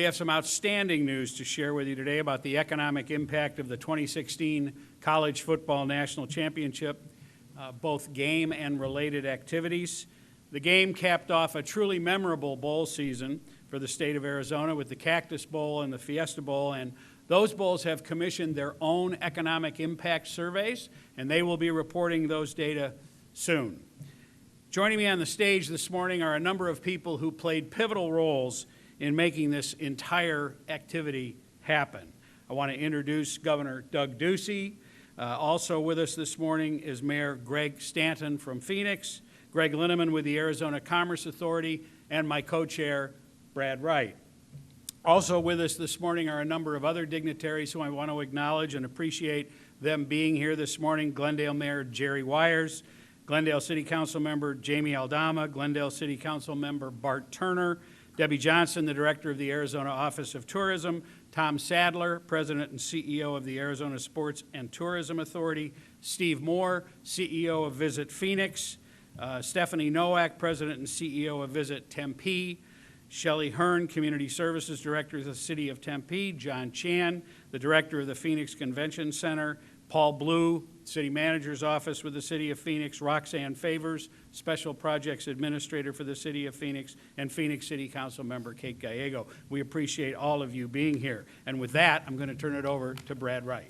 We have some outstanding news to share with you today about the economic impact of the 2016 College Football National Championship, both game and related activities. The game capped off a truly memorable bowl season for the state of Arizona with the Cactus Bowl and the Fiesta Bowl, and those bowls have commissioned their own economic impact surveys, and they will be reporting those data soon. Joining me on the stage this morning are a number of people who played pivotal roles in making this entire activity happen. I want to introduce Governor Doug Ducey. Also with us this morning is Mayor Greg Stanton from Phoenix, Greg Linaman with the Arizona Commerce Authority, and my co-chair, Brad Wright. Also with us this morning are a number of other dignitaries who I want to acknowledge and appreciate them being here this morning. Glendale Mayor Jerry Wires, Glendale City Council Member Jamie Aldama, Glendale City Council Member Bart Turner, Debbie Johnson, the Director of the Arizona Office of Tourism, Tom Sadler, President and CEO of the Arizona Sports and Tourism Authority, Steve Moore, CEO of Visit Phoenix, Stephanie Nowak, President and CEO of Visit Tempe, Shelley Hearn, Community Services Director of the City of Tempe, John Chan, the Director of the Phoenix Convention Center, Paul Blue, City Manager's Office with the City of Phoenix, Roxanne Favors, Special Projects Administrator for the City of Phoenix, and Phoenix City Council Member Kate Gallego. We appreciate all of you being here. And with that, I'm going to turn it over to Brad Wright.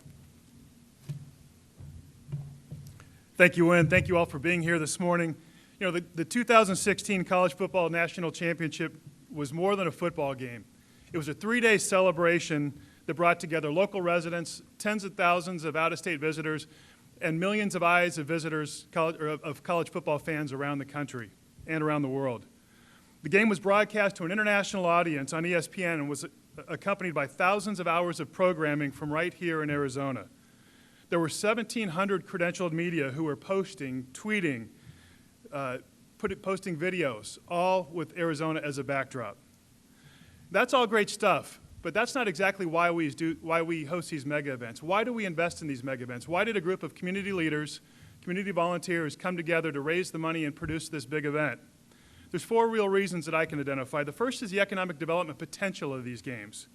Thank you, Wynn. Thank you all for being here this morning. You know, the 2016 College Football National Championship was more than a football game. It was a three-day celebration that brought together local residents, tens of thousands of out-of-state visitors, and millions of eyes of visitors, of college football fans around the country and around the world. The game was broadcast to an international audience on ESPN and was accompanied by thousands of hours of programming from right here in Arizona. There were 1,700 credentialed media who were posting, tweeting, posting videos, all with Arizona as a backdrop. That's all great stuff. But that's not exactly why we host these mega events. Why do we invest in these mega events? Why did a group of community leaders, community volunteers come together to raise the money and produce this big event? There's four real reasons that I can identify. The first is the economic development potential of these games.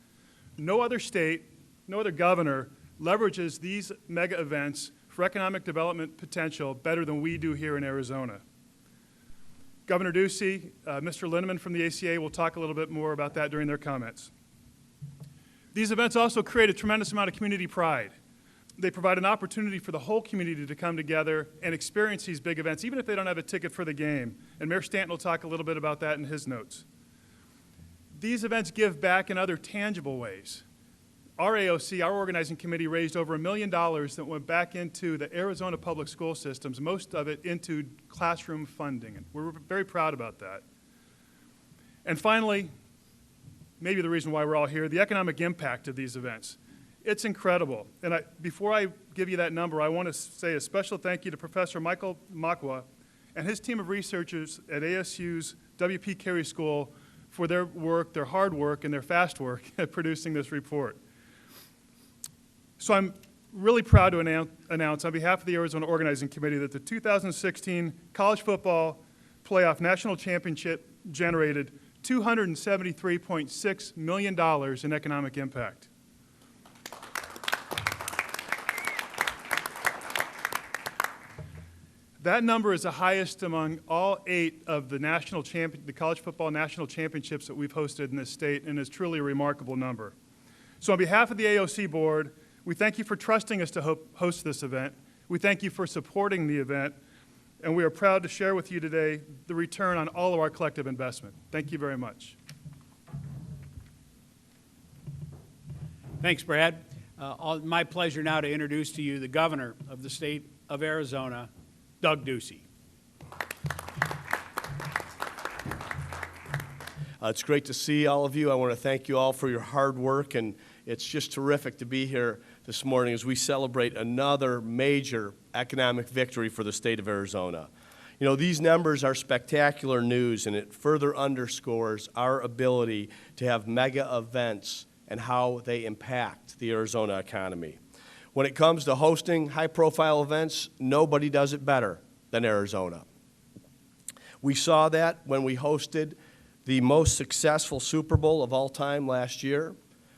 No other state, no other governor leverages these mega events for economic development potential better than we do here in Arizona. Governor Ducey, Mr. Linaman from the ACA will talk a little bit more about that during their comments. These events also create a tremendous amount of community pride. They provide an opportunity for the whole community to come together and experience these big events, even if they don't have a ticket for the game. And Mayor Stanton will talk a little bit about that in his notes. These events give back in other tangible ways. Our AOC, our organizing committee, raised over $1 million that went back into the Arizona public school systems, most of it into classroom funding. And we're very proud about that. And finally, maybe the reason why we're all here, the economic impact of these events. It's incredible. And before I give you that number, I want to say a special thank you to Professor Michael Makwa and his team of researchers at ASU's W.P. Carey School for their work, their hard work, and their fast work at producing this report. So I'm really proud to announce on behalf of the Arizona Organizing Committee that the 2016 College Football Playoff National Championship generated $273.6 million in economic impact. That number is the highest among all 8 of the College Football National Championships that we've hosted in this state, and is truly a remarkable number. So on behalf of the AOC board, we thank you for trusting us to host this event. We thank you for supporting the event. And we are proud to share with you today the return on all of our collective investment. Thank you very much. Thanks, Brad. My pleasure now to introduce to you the governor of the state of Arizona, Doug Ducey. It's great to see all of you. I want to thank you all for your hard work, and it's just terrific to be here this morning as we celebrate another major economic victory for the state of Arizona. You know, these numbers are spectacular news, and it further underscores our ability to have mega events and how they impact the Arizona economy. When it comes to hosting high-profile events, nobody does it better than Arizona. We saw that when we hosted the most successful Super Bowl of all time last year.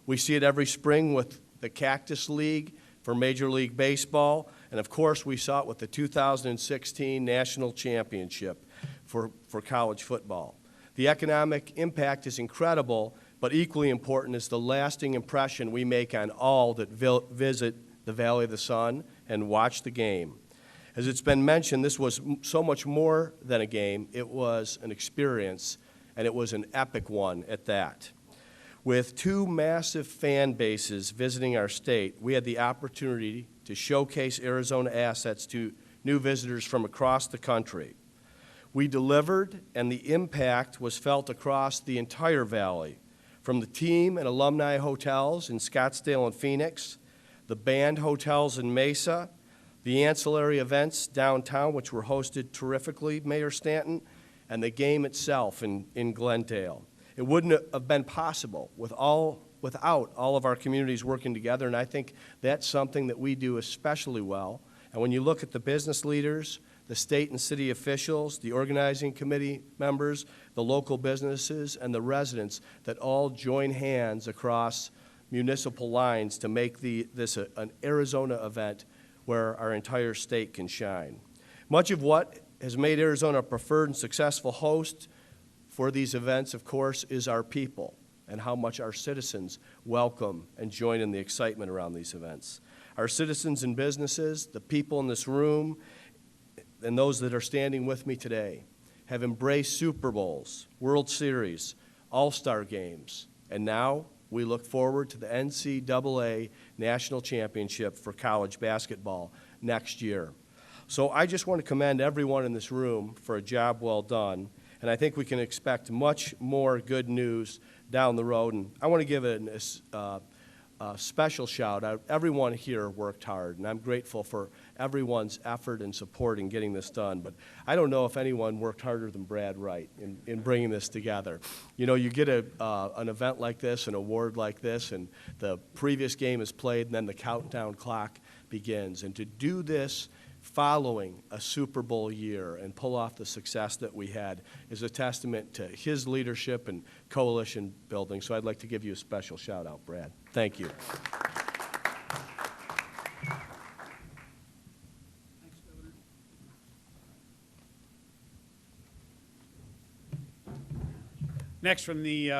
We see it every spring with the Cactus League for Major League Baseball, and of course we saw it with the 2016 National Championship for college football. The economic impact is incredible, but equally important is the lasting impression we make on all that visit the Valley of the Sun and watch the game. As it's been mentioned, this was so much more than a game. It was an experience, and it was an epic one at that. With two massive fan bases visiting our state, we had the opportunity to showcase Arizona assets to new visitors from across the country. We delivered, and the impact was felt across the entire valley, from the team and alumni hotels in Scottsdale and Phoenix, the band hotels in Mesa, the ancillary events downtown, which were hosted terrifically, Mayor Stanton, and the game itself in Glendale. It wouldn't have been possible without all of our communities working together, and I think that's something that we do especially well. And when you look at the business leaders, the state and city officials, the organizing committee members, the local businesses, and the residents that all join hands across municipal lines to make this an Arizona event where our entire state can shine. Much of what has made Arizona a preferred and successful host for these events, of course, is our people and how much our citizens welcome and join in the excitement around these events. Our citizens and businesses, the people in this room, and those that are standing with me today have embraced Super Bowls, World Series, All-Star games, and now we look forward to the NCAA National Championship for college basketball next year. So I just want to commend everyone in this room for a job well done, and I think we can expect much more good news down the road. And I want to give a special shout out. Everyone here worked hard, and I'm grateful for everyone's effort and support in getting this done. But I don't know if anyone worked harder than Brad Wright in bringing this together. You know, you get an event like this, an award like this, and the previous game is played, and then the countdown clock begins. And to do this following a Super Bowl year and pull off the success that we had is a testament to his leadership and coalition building. So I'd like to give you a special shout out, Brad. Thank you. Next, from the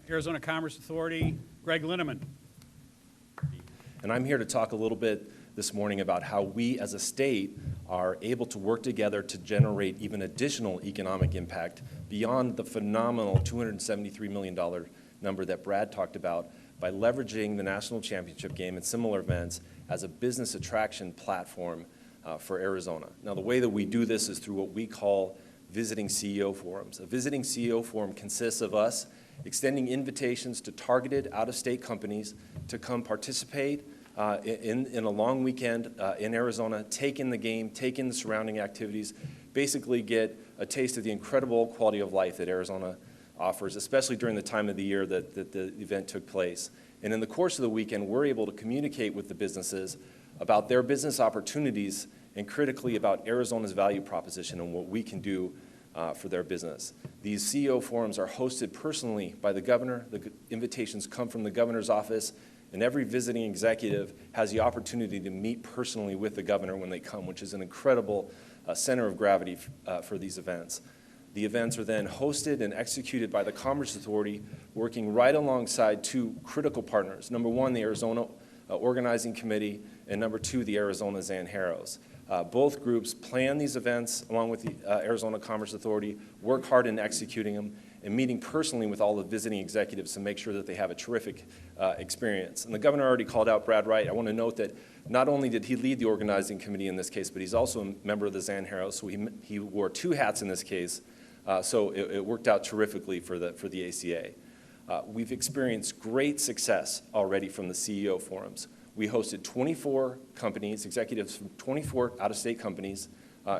Arizona Commerce Authority, Greg Linaman. And I'm here to talk a little bit this morning about how we as a state are able to work together to generate even additional economic impact beyond the phenomenal $273 million number that Brad talked about by leveraging the national championship game and similar events as a business attraction platform for Arizona. Now, the way that we do this is through what we call visiting CEO forums. A visiting CEO forum consists of us extending invitations to targeted out-of-state companies to come participate in a long weekend in Arizona, take in the game, take in the surrounding activities, basically get a taste of the incredible quality of life that Arizona offers, especially during the time of the year that the event took place. And in the course of the weekend, we're able to communicate with the businesses about their business opportunities and critically about Arizona's value proposition and what we can do for their business. These CEO forums are hosted personally by the governor. The invitations come from the governor's office, and every visiting executive has the opportunity to meet personally with the governor when they come, which is an incredible center of gravity for these events. The events are then hosted and executed by the Commerce Authority, working right alongside two critical partners. Number one, the Arizona Organizing Committee, and number two, the Arizona Zanjeros. Both groups plan these events along with the Arizona Commerce Authority, work hard in executing them, and meeting personally with all the visiting executives to make sure that they have a terrific experience. And the governor already called out Brad Wright. I want to note that not only did he lead the organizing committee in this case, but he's also a member of the Zanjeros, so he wore two hats in this case. So it worked out terrifically for the ACA. We've experienced great success already from the CEO forums. We hosted 24 companies, executives from 24 out-of-state companies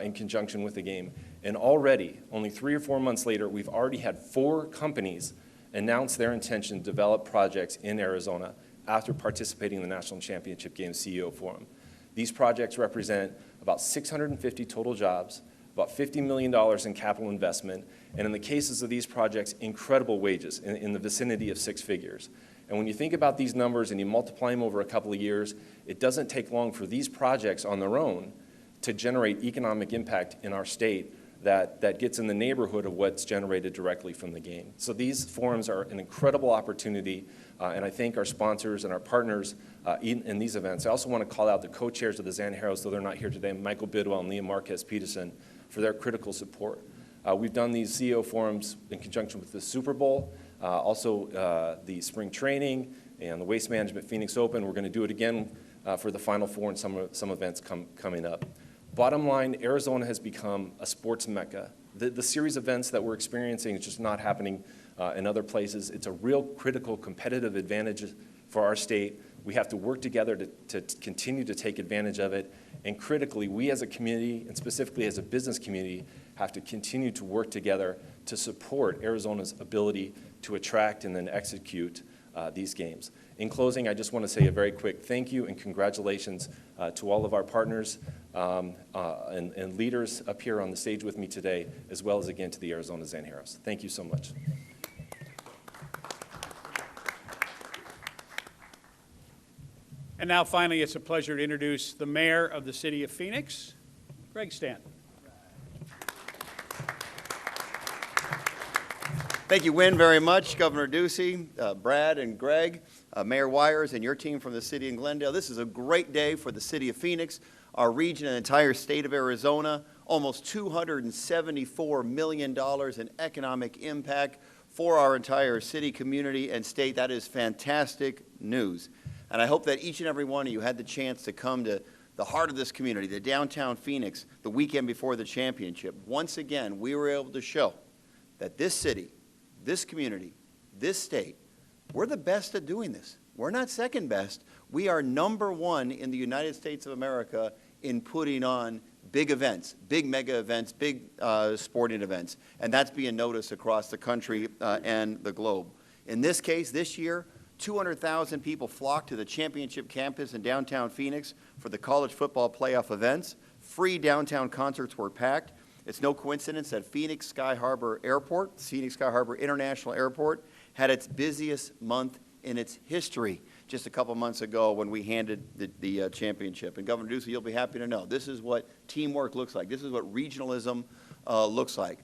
in conjunction with the game. And already, only 3 or 4 months later, we've already had 4 companies announce their intention to develop projects in Arizona after participating in the National Championship Game CEO Forum. These projects represent about 650 total jobs, about $50 million in capital investment, and in the cases of these projects, incredible wages in the vicinity of 6 figures. And when you think about these numbers and you multiply them over a couple of years, it doesn't take long for these projects on their own to generate economic impact in our state that gets in the neighborhood of what's generated directly from the game. So these forums are an incredible opportunity, and I thank our sponsors and our partners in these events. I also want to call out the co-chairs of the Zanjeros, though they're not here today, Michael Bidwell and Liam Marquez-Peterson, for their critical support. We've done these CEO forums in conjunction with the Super Bowl, also the spring training and the Waste Management Phoenix Open. We're going to do it again for the Final Four and some events coming up. Bottom line, Arizona has become a sports mecca. The series of events that we're experiencing is just not happening in other places. It's a real critical competitive advantage for our state. We have to work together to continue to take advantage of it. And critically, we as a community, and specifically as a business community, have to continue to work together to support Arizona's ability to attract and then execute these games. In closing, I just want to say a very quick thank you and congratulations to all of our partners and leaders up here on the stage with me today, as well as again to the Arizona Zanjeros. Thank you so much. And now finally, it's a pleasure to introduce the mayor of the city of Phoenix, Greg Stanton. Thank you, Wynn, very much. Governor Ducey, Brad and Greg, Mayor Wires, and your team from the city of Glendale. This is a great day for the city of Phoenix, our region, and the entire state of Arizona. Almost $274 million in economic impact for our entire city, community, and state. That is fantastic news. And I hope that each and every one of you had the chance to come to the heart of this community, the downtown Phoenix, the weekend before the championship. Once again, we were able to show that this city, this community, this state, we're the best at doing this. We're not second best. We are #1 in the United States of America in putting on big events, big mega events, big sporting events. And that's being noticed across the country and the globe. In this case, this year, 200,000 people flocked to the championship campus in downtown Phoenix for the college football playoff events. Free downtown concerts were packed. It's no coincidence that Phoenix Sky Harbor Airport, Phoenix Sky Harbor International Airport, had its busiest month in its history just a couple months ago when we handed the championship. And Governor Ducey, you'll be happy to know, this is what teamwork looks like. This is what regionalism looks like.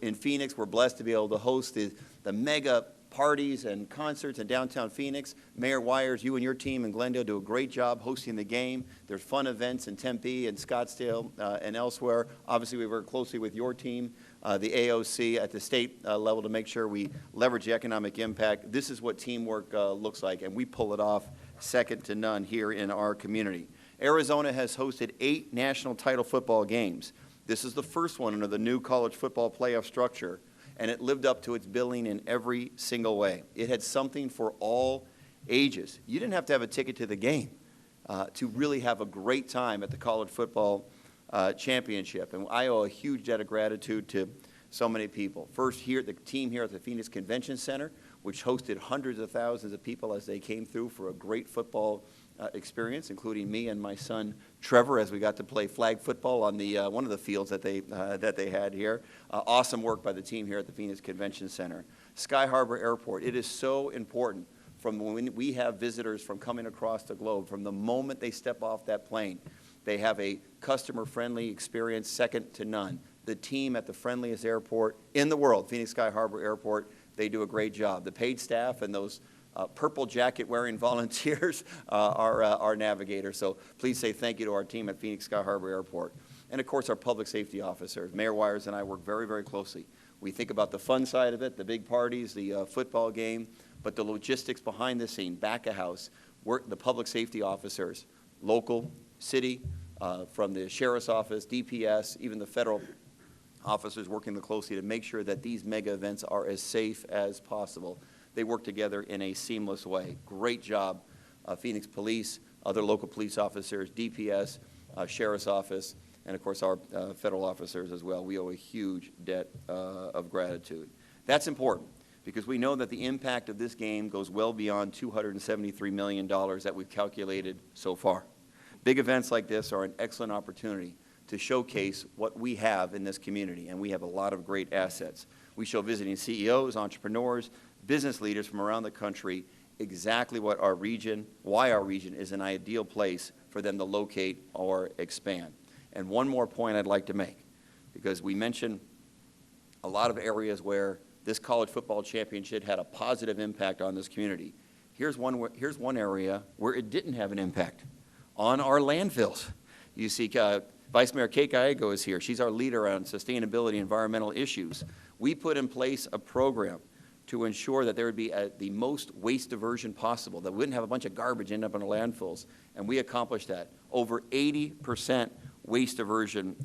In Phoenix, we're blessed to be able to host the mega parties and concerts in downtown Phoenix. Mayor Wires, you and your team in Glendale do a great job hosting the game. There's fun events in Tempe and Scottsdale and elsewhere. Obviously, we work closely with your team, the AOC at the state level, to make sure we leverage the economic impact. This is what teamwork looks like, and we pull it off second to none here in our community. Arizona has hosted 8 national title football games. This is the first one under the new college football playoff structure, and it lived up to its billing in every single way. It had something for all ages. You didn't have to have a ticket to the game to really have a great time at the college football championship. And I owe a huge debt of gratitude to so many people. First, the team here at the Phoenix Convention Center, which hosted hundreds of thousands of people as they came through for a great football experience, including me and my son Trevor, as we got to play flag football on the one of the fields that they had here. Awesome work by the team here at the Phoenix Convention Center. Sky Harbor Airport. It is so important from when we have visitors from coming across the globe, from the moment they step off that plane, they have a customer-friendly experience second to none. The team at the friendliest airport in the world, Phoenix Sky Harbor Airport, they do a great job. The paid staff and those purple jacket wearing volunteers are our navigators. So please say thank you to our team at Phoenix Sky Harbor Airport. And of course, our public safety officers. Mayor Wires and I work very, very closely. We think about the fun side of it, the big parties, the football game, but the logistics behind the scene, back of house, the public safety officers, local, city, from the sheriff's office, DPS, even the federal officers working closely to make sure that these mega events are as safe as possible. They work together in a seamless way. Great job, Phoenix Police, other local police officers, DPS, Sheriff's Office, and of course our federal officers as well. We owe a huge debt of gratitude. That's important because we know that the impact of this game goes well beyond $273 million that we've calculated so far. Big events like this are an excellent opportunity to showcase what we have in this community, and we have a lot of great assets. We show visiting CEOs, entrepreneurs, business leaders from around the country exactly what our region, why our region is an ideal place for them to locate or expand. And one more point I'd like to make, because we mentioned a lot of areas where this college football championship had a positive impact on this community. Here's one area where it didn't have an impact, on our landfills. You see Vice Mayor Kate Gallego is here. She's our leader on sustainability and environmental issues. We put in place a program to ensure that there would be the most waste diversion possible, that we wouldn't have a bunch of garbage end up in our landfills, and we accomplished that. Over 80% waste diversion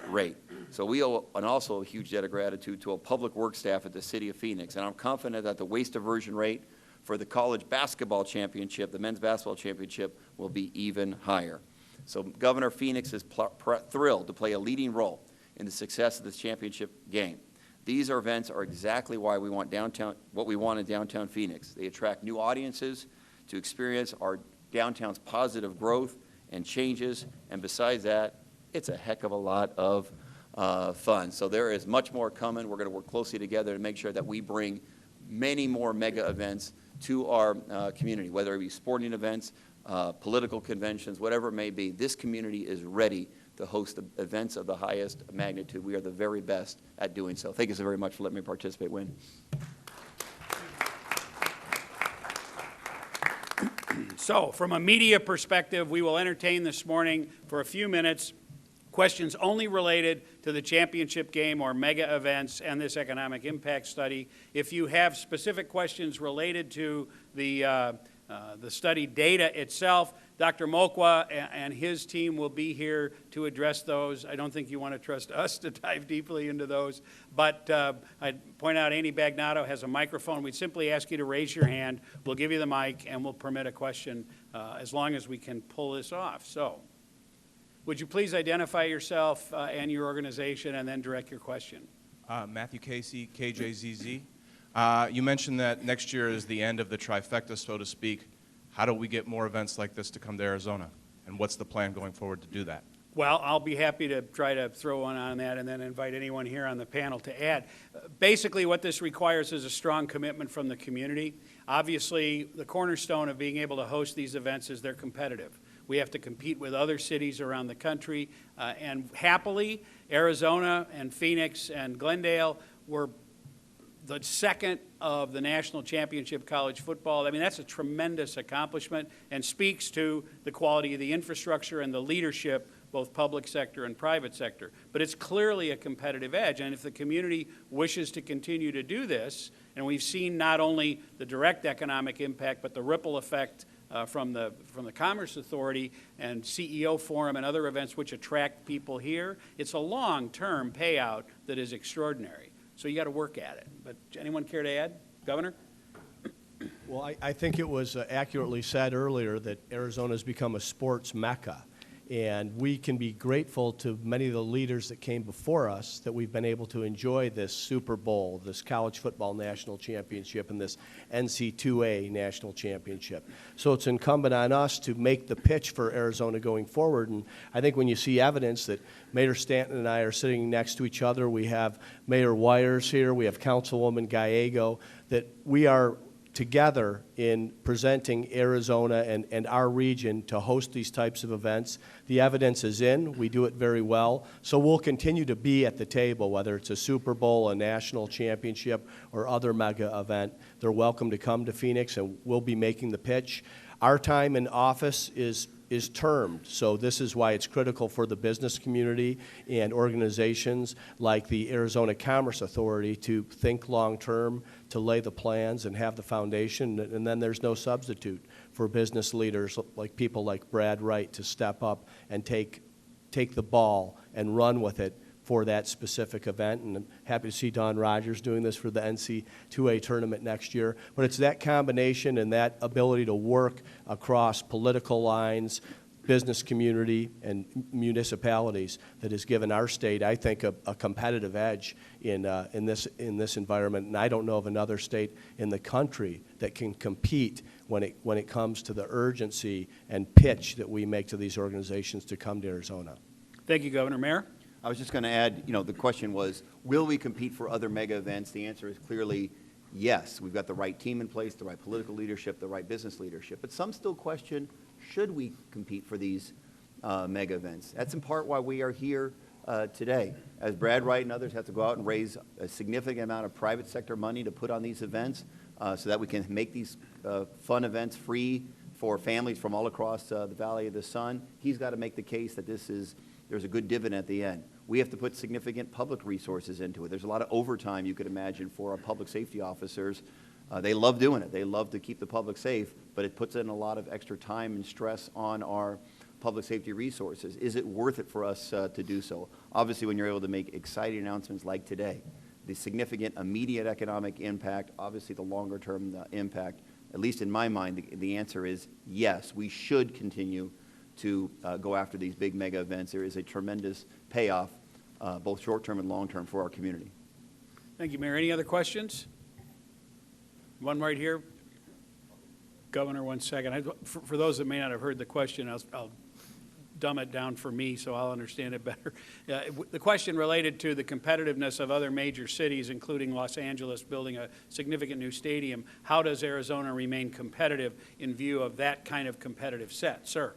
rate. So we owe also a huge debt of gratitude to a public works staff at the City of Phoenix, and I'm confident that the waste diversion rate for the college basketball championship, the men's basketball championship, will be even higher. So Governor Phoenix is thrilled to play a leading role in the success of this championship game. These events are exactly why we want what we want in downtown Phoenix. They attract new audiences to experience our downtown's positive growth and changes, and besides that, it's a heck of a lot of fun. So there is much more coming. We're going to work closely together to make sure that we bring many more mega events to our community, whether it be sporting events, political conventions, whatever it may be. This community is ready to host events of the highest magnitude. We are the very best at doing so. Thank you so very much for letting me participate, Wynn. So, from a media perspective, we will entertain this morning for a few minutes questions only related to the championship game or mega events and this economic impact study. If you have specific questions related to the study data itself, Dr. Mokwa and his team will be here to address those. I don't think you want to trust us to dive deeply into those, but I'd point out Andy Bagnato has a microphone. We'd simply ask you to raise your hand. We'll give you the mic, and we'll permit a question as long as we can pull this off. So, would you please identify yourself and your organization and then direct your question? Matthew Casey, KJZZ. You mentioned that next year is the end of the trifecta, so to speak. How do we get more events like this to come to Arizona? And what's the plan going forward to do that? Well, I'll be happy to try to throw one on that and then invite anyone here on the panel to add. Basically, what this requires is a strong commitment from the community. Obviously, the cornerstone of being able to host these events is they're competitive. We have to compete with other cities around the country, and happily, Arizona and Phoenix and Glendale were the second of the national championship college football. I mean, that's a tremendous accomplishment and speaks to the quality of the infrastructure and the leadership, both public sector and private sector. But it's clearly a competitive edge, and if the community wishes to continue to do this, and we've seen not only the direct economic impact, but the ripple effect from the Commerce Authority and CEO Forum and other events which attract people here, it's a long-term payout that is extraordinary. So you got to work at it. But anyone care to add? Governor? Well, I think it was accurately said earlier that Arizona has become a sports mecca. And we can be grateful to many of the leaders that came before us that we've been able to enjoy this Super Bowl, this college football national championship, and this NC2A national championship. So it's incumbent on us to make the pitch for Arizona going forward. And I think when you see evidence that Mayor Stanton and I are sitting next to each other, we have Mayor Wires here, we have Councilwoman Gallego, that we are together in presenting Arizona and our region to host these types of events. The evidence is in. We do it very well. So we'll continue to be at the table, whether it's a Super Bowl, a national championship, or other mega event. They're welcome to come to Phoenix, and we'll be making the pitch. Our time in office is termed, so this is why it's critical for the business community and organizations like the Arizona Commerce Authority to think long-term, to lay the plans and have the foundation, and then there's no substitute for business leaders like people like Brad Wright to step up and take the ball and run with it for that specific event. And I'm happy to see Don Rogers doing this for the NC2A tournament next year. But it's that combination and that ability to work across political lines, business community, and municipalities that has given our state, I think, a competitive edge in this environment. And I don't know of another state in the country that can compete when it comes to the urgency and pitch that we make to these organizations to come to Arizona. Thank you, Governor. Mayor? I was just going to add, the question was, will we compete for other mega events? The answer is clearly yes. We've got the right team in place, the right political leadership, the right business leadership. But some still question, should we compete for these mega events? That's in part why we are here today. As Brad Wright and others have to go out and raise a significant amount of private sector money to put on these events so that we can make these fun events free for families from all across the Valley of the Sun. He's got to make the case that there's a good dividend at the end. We have to put significant public resources into it. There's a lot of overtime you could imagine for our public safety officers. They love doing it. They love to keep the public safe, but it puts in a lot of extra time and stress on our public safety resources. Is it worth it for us to do so? Obviously, when you're able to make exciting announcements like today, the significant immediate economic impact, obviously the longer term impact, at least in my mind, the answer is yes, we should continue to go after these big mega events. There is a tremendous payoff, both short-term and long-term, for our community. Thank you, Mayor. Any other questions? One right here. Governor, 1 second. For those that may not have heard the question, I'll dumb it down for me so I'll understand it better. The question related to the competitiveness of other major cities, including Los Angeles, building a significant new stadium. How does Arizona remain competitive in view of that kind of competitive set? Sir.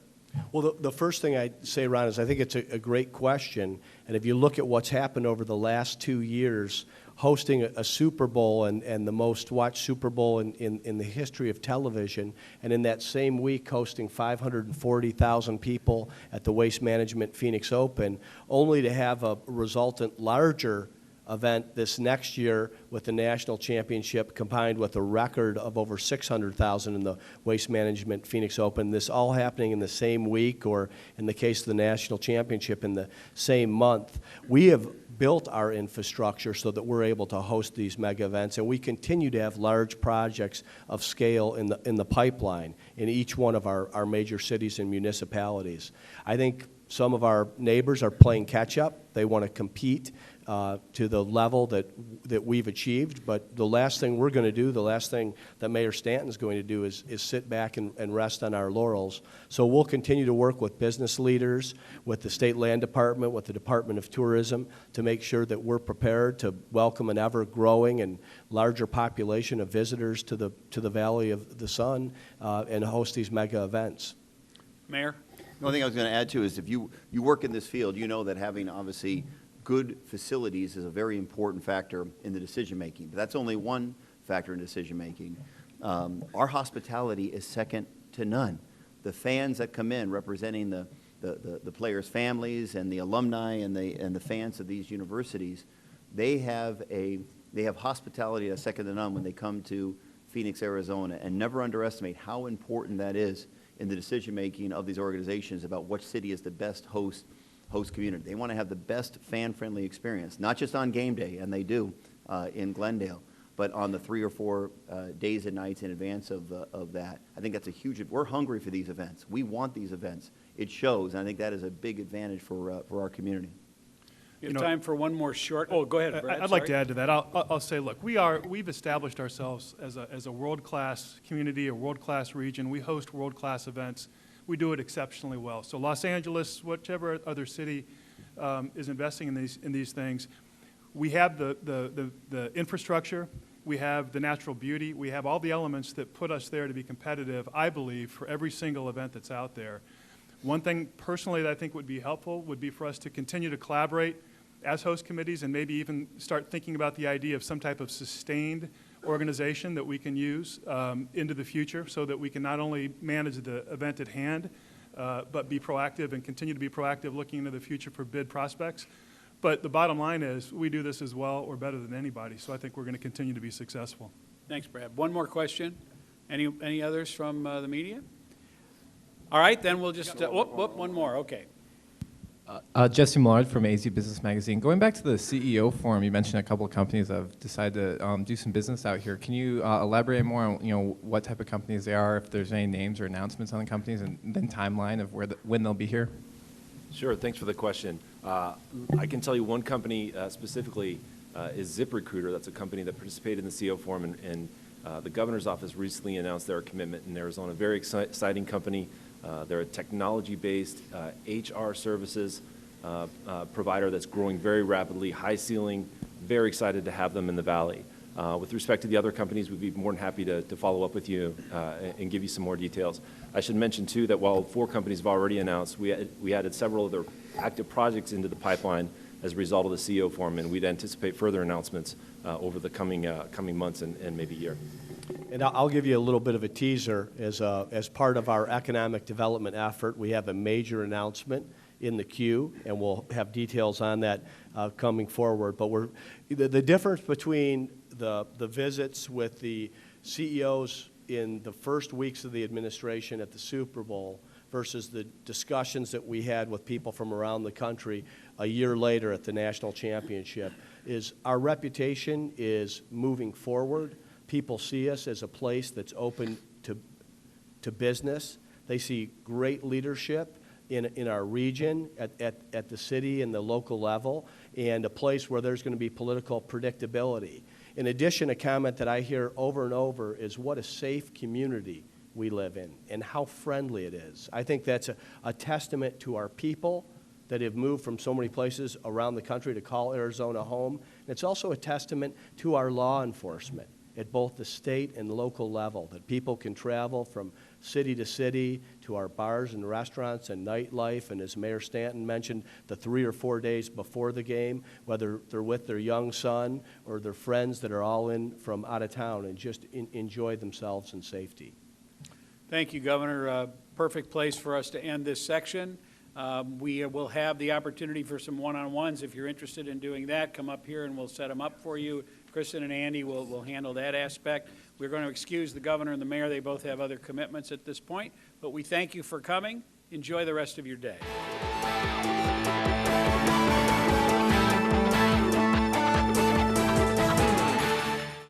Well, the first thing I'd say, Ron, is I think it's a great question. And if you look at what's happened over the last 2 years, hosting a Super Bowl and the most watched Super Bowl in the history of television, and in that same week hosting 540,000 people at the Waste Management Phoenix Open, only to have a resultant larger event this next year with the national championship combined with a record of over 600,000 in the Waste Management Phoenix Open. This all happening in the same week, or in the case of the national championship, in the same month. We have built our infrastructure so that we're able to host these mega events, and we continue to have large projects of scale in the pipeline in each one of our major cities and municipalities. I think some of our neighbors are playing catch up. They want to compete to the level that we've achieved. But the last thing we're going to do, the last thing that Mayor Stanton's going to do is sit back and rest on our laurels. So we'll continue to work with business leaders, with the State Land Department, with the Department of Tourism, to make sure that we're prepared to welcome an ever-growing and larger population of visitors to the Valley of the Sun and host these mega events. Mayor? The only thing I was going to add, too, is if you work in this field, you know that having, obviously, good facilities is a very important factor in the decision-making. But that's only one factor in decision-making. Our hospitality is second to none. The fans that come in representing the players' families and the alumni and the fans of these universities, they have hospitality that's second to none when they come to Phoenix, Arizona. And never underestimate how important that is in the decision-making of these organizations about which city is the best host community. They want to have the best fan-friendly experience, not just on game day, and they do in Glendale, but on the 3 or 4 days and nights in advance of that. I think that's a huge, we're hungry for these events. We want these events. It shows, and I think that is a big advantage for our community. You have time for one more short. Oh, go ahead, Brad. I'd like to add to that. I'll say, look, we've established ourselves as a world-class community, a world-class region. We host world-class events. We do it exceptionally well. So Los Angeles, whichever other city is investing in these things, we have the infrastructure, we have the natural beauty, we have all the elements that put us there to be competitive, I believe, for every single event that's out there. One thing personally that I think would be helpful would be for us to continue to collaborate as host committees and maybe even start thinking about the idea of some type of sustained organization that we can use into the future so that we can not only manage the event at hand, but be proactive and continue to be proactive looking into the future for bid prospects. But the bottom line is we do this as well or better than anybody, so I think we're going to continue to be successful. Thanks, Brad. One more question. Any others from the media? All right, then we'll just, one more, okay. Jesse Millard from AZ Business Magazine. Going back to the CEO forum, you mentioned a couple of companies that have decided to do some business out here. Can you elaborate more on what type of companies they are, if there's any names or announcements on the companies, and then timeline of when they'll be here? Sure, thanks for the question. I can tell you one company specifically is ZipRecruiter. That's a company that participated in the CEO forum, and the governor's office recently announced their commitment in Arizona. Very exciting company. They're a technology-based HR services. provider that's growing very rapidly, high ceiling, very excited to have them in the Valley. With respect to the other companies, we'd be more than happy to follow up with you and give you some more details. I should mention, too, that while 4 companies have already announced, we added several other active projects into the pipeline as a result of the CEO Forum, and we'd anticipate further announcements over the coming months and maybe year. And I'll give you a little bit of a teaser. As part of our economic development effort, we have a major announcement in the queue, and we'll have details on that coming forward. But the difference between the visits with the CEOs in the first weeks of the administration at the Super Bowl versus the discussions that we had with people from around the country a year later at the national championship is our reputation is moving forward. People see us as a place that's open to business. They see great leadership in our region, at the city and the local level, and a place where there's going to be political predictability. In addition, a comment that I hear over and over is what a safe community we live in and how friendly it is. I think that's a testament to our people that have moved from so many places around the country to call Arizona home. And it's also a testament to our law enforcement at both the state and local level, that people can travel from city to city to our bars and restaurants and nightlife, and as Mayor Stanton mentioned, the 3 or 4 days before the game, whether they're with their young son or their friends that are all in from out of town, and just enjoy themselves in safety. Thank you, Governor. Perfect place for us to end this section. We will have the opportunity for some one-on-ones. If you're interested in doing that, come up here and we'll set them up for you. Kristen and Andy will handle that aspect. We're going to excuse the governor and the mayor. They both have other commitments at this point. But we thank you for coming. Enjoy the rest of your day.